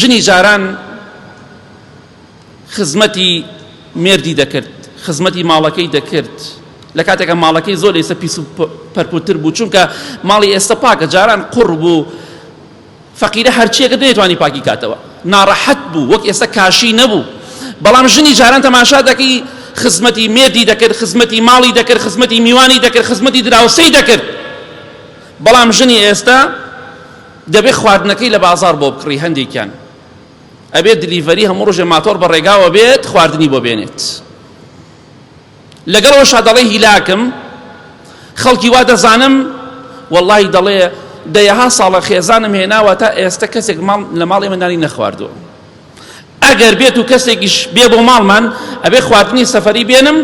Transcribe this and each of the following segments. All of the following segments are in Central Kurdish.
ژنی جاران خزمەتی مێردی دەکرد، خزمەتی ماڵەکەی دەکرد لە کاتێکە ماڵەکەی زۆر ئێستا پیس و پەرپوتر بوو، چونکە ماڵی ئێستا پاکە، جاران قوڕ بوو، فەقیرە هەرچیەکە دەیتوانی پاکی کاتەوە، ناڕەحەت بوو، وەک ئێستا کاشی نەبوو. بەڵام ژنی جاران تەماشا دەکەی خزمەتی مێردی دەکرد، خزمەتی ماڵی دەکرد، خزمەتی میوانی دەکرد، خزمەتی دراوسەی دەکرد. بەڵام ژنی ئێستا دەبێت خواردنەکەی لە بازار بۆ بکڕی، هەندێکیان ئەبێت دلیڤەری هەموو ڕۆژێ ماتۆر بە ڕێگاوە بێت خواردنی بۆ بێنێت. لەگەڵەوەشا دەڵێ هیلاکم، خەڵکی وا دەزانم وەڵڵاهی دەڵێ دەیەها ساڵە خێزانم هێناوە تا ئێستا کەسێک لە ماڵی مندانی نەخواردووە. ئەگەر بێت و کەسێکیش بێ بۆ ماڵمان ئەبێ خواردنی سەفەری بێنم،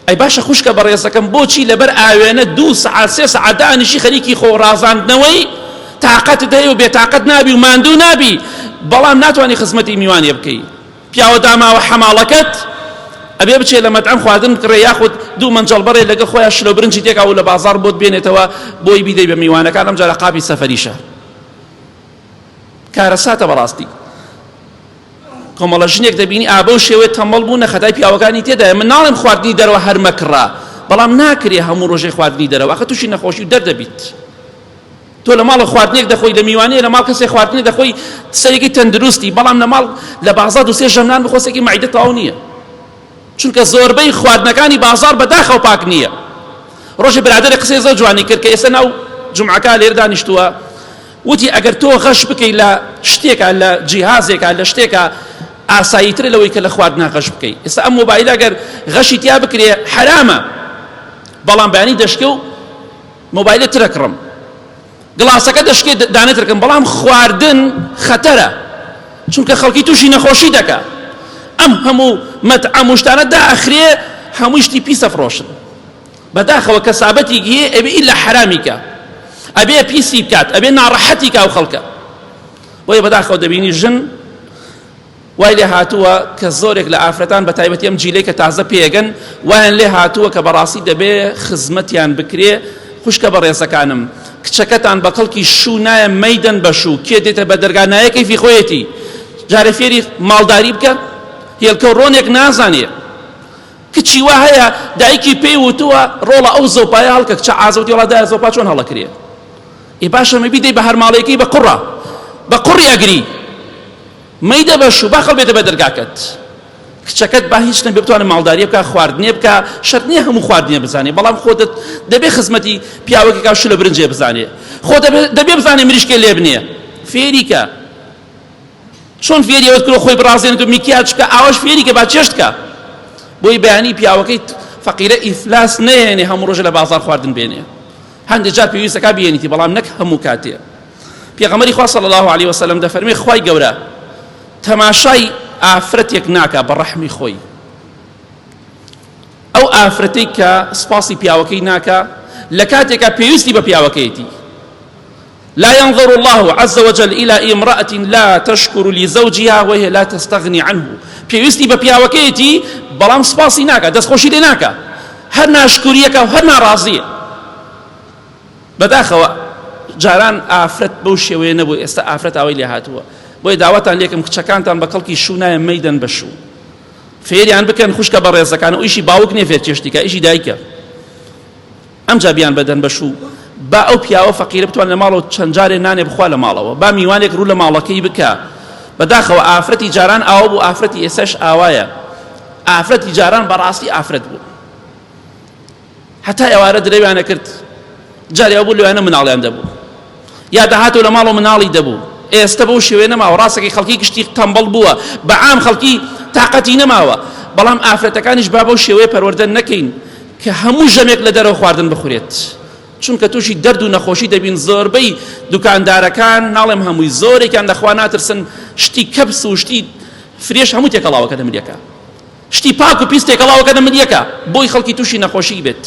ئەی باشە خوشکە بەڕێزەکەم بۆچی لەبەر ئاوێنە 2 سەعات 3 سەعات دانیشی خەریکی خۆڕازاندنەوەی تااقەتت هەیە و بێتاقەت نابی و ماندوو نابی، بەڵام ناتوانانی خزمەتی میوانێ بکەی. پیاوە داماوە حەماڵەکەت ئەبێ بچێ لە مەتعەم خواردن بکڕێ، یاخود 2 مەنجەڵ بەڕێ لەگە خۆیان شلە برنجی تێکا و لە بازار بۆت بێنێتەوە بۆی بیدەی بە میوانەکان. ئەم جارە قاپی سەفەریشە کارەساتە بەڕاستی. کۆمەڵە ژنێک دەبینی ئابە و شێوێت تەمەڵ بوو، نەخەتای پیاوەکانی تێدایە. من ناڵێم خواردنی دەرەوە هەر مەکڕا، بەڵام ناکرێ هەموو ڕۆژێ خواردنی دەرەوە، ئەخە تووشی نەخۆشی و دەردەبیت. تۆ لە ماڵ خواردنێک دەخۆی، لە میوانەیە لە ماڵ کەسێک خواردنی دەخۆی سەرێکی تەندروستی، بەڵام لە ماڵ لە بازار 2-3 ژەمنان بخۆسێکی مەعیدە تەواو نییە، چونکە زۆربەی خواردنەکانی بازار بەداخەوە پاک نییە. ڕۆژێ برادەرێک قسەی زۆر جوانی کرد کە ئێستا ناو جومعەکە لێرە دانیشتووە، وتی ئەگەر تۆ غەش بکەی لە شتێکە، لە جیهازێکە، لە شتێکە ئاساییترە لەوەی کە لە خواردنا غەش بکەی. ئێستا ئەم مۆبایلە ئەگەر غەشی تیا بکرێ حرامە، بەڵام بەیانی دەشکێ و مۆبایلە ترەکڕم، گڵاسەکە دەشکێ دانێترکەم، بەڵام خواردن خەتەرە، چونکە خەڵکی تووشی نەخۆشی دەکا. ئەم هەموو مەتعەم و شتانە داخرێ هەمووی شتی پیسە فرۆشن، بەداخەوە کەسابەتی هەیە ئەبێ ئیلا حرامیکە، ئەبێ پیسی بکات، ئەبێ ناڕەحەتی کا و خەڵکە. بۆیە بەداخەوە دەبینی ژن وای لێ هاتووە کە زۆرێک لە ئافرەتان بە تایبەتی ئەم جیلەی کە تازە پێگەن وایان لێ هاتووە کە بەڕاستی دەبێ خزمەتیان بکرێ. خوشکە بەڕێزەکانم، کچەکەتان بە کەڵکی شوو نایە مەیدەن بە شوو، کێ دێتە بە دەرگانایە کەیفی خۆیەتی جارە فێری ماڵداری بکە، هێلکە و ڕۆنێک نازانێ. کچی وا هەیە دایکی پێی وتووە ڕۆڵە ئەو زۆپایە هەڵکە، کچە ئازەوتی وڵاتدایە زۆپا چۆن هەڵەکرێ. ئێ باشە مەبی دەی بە هەر ماڵەیەکەی بە قوڕە بە قوڕی ئەگری مەیدە بە شوو، با خەڵ بێتە بە دەرگاکەت. کچەکەت با هیچ نەبێ بتوانێت ماڵداریە بکە، خواردنێ بکە، شەرت نییە هەموو خواردنێ بزانێ، بەڵام خۆتت دەبێ خزمەتی پیاوەکێکا شلە برنجێ بزانێ، خۆ دەبێ بزانێ مریشکێ لێ بنێ، فێریکە. چۆن فێری ئەوت کرۆ خۆی بڕازێنێت و میکیاج بکە، ئاواش فێریکە با چێشتکە. بۆی بەیانی پیاوەکەی فەقیرە ئیفلاس نەهێنێ هەموو ڕۆژە لە بازار خواردن بێنێ، هەندێک جار پێویستەکە بێنیتی، بەڵام نەک هەموو کاتێ. پێغەمبەری خوا صلی الله علیه وسلم دەفەرمێ خوای گەورە تەماشای ئافرەتێک ناکە بە ڕەحمی خۆی، ئەو ئافرەتەی کە سپاسی پیاوەکەی ناکە لە کاتێکە پێویستی بە پیاوەکەیەتی. لا ينظر الله عز وجل إلى امرأة لا تشكر لزوجها وهي لا تستغني عنه. پێویستی بە پیاوەکەیەتی بەڵام سپاسی ناکە، دەستخۆشی لێ ناکە، هەر ناشکوریەکە و هەر ناڕازیە. بەداخەوە جاران ئافرەت بەو شێوەیە نەبوو، ئێستا ئافرەت ئەوەی لێ هاتووە. بۆیە داوەتان لێکم کچەکانتان بە کەڵکی شوو نایە مەیدەن بە شوو، فێریان بکەن خوشکە بە ڕێزەکان و ئیشی باوک نێ فێر چێشتیکە، ئیشی دایکە. ئەمجا بیان بەدەن بە شوو، با ئەو پیاوە فەقیرە بتوان لە ماڵەوە چەند جارێ نانێ بخوا لە ماڵەوە، با میوانێک ڕوو لە ماڵەکەی بکە. بەداخەوە ئافرەتی جاران ئاوا بوو، ئافرەتی ئێسەش ئاوایە. ئافرەتی جاران بەڕاستی ئافرەت بوو، هەتا ئێوارە درەویانە کرد، جارێ ئەو بوو لەوانە مناڵیان دەبوو، یا دەهاتەوە لە ماڵەوە مناڵی دەبوو. ئێستا بەو شێوەیە نەماوە، ڕاستەکەی خەڵکی گشتی تەمبەڵ بووە، بەعام خەڵکی تاقەتی نەماوە، بەڵام ئافرەتەکانیش با بەو شێوەیە پەروەردە نەکەین کە هەموو ژەمێک لە دەرەوە خواردن بخورێت، چونکە تووشی دەرد و نەخۆشی دەبین. زۆربەی دوکاندارەکان، ناڵێم هەمووی، زۆرێکیان دەخوا ناترسن شتی کەپس و شتی فرێش هەموو تێکەڵاوەکە دەمریەکە، شتی پاک و پیس تێکەڵاوەکە دەمریەکە، بۆی خەڵکی تووشی نەخۆشی بێت.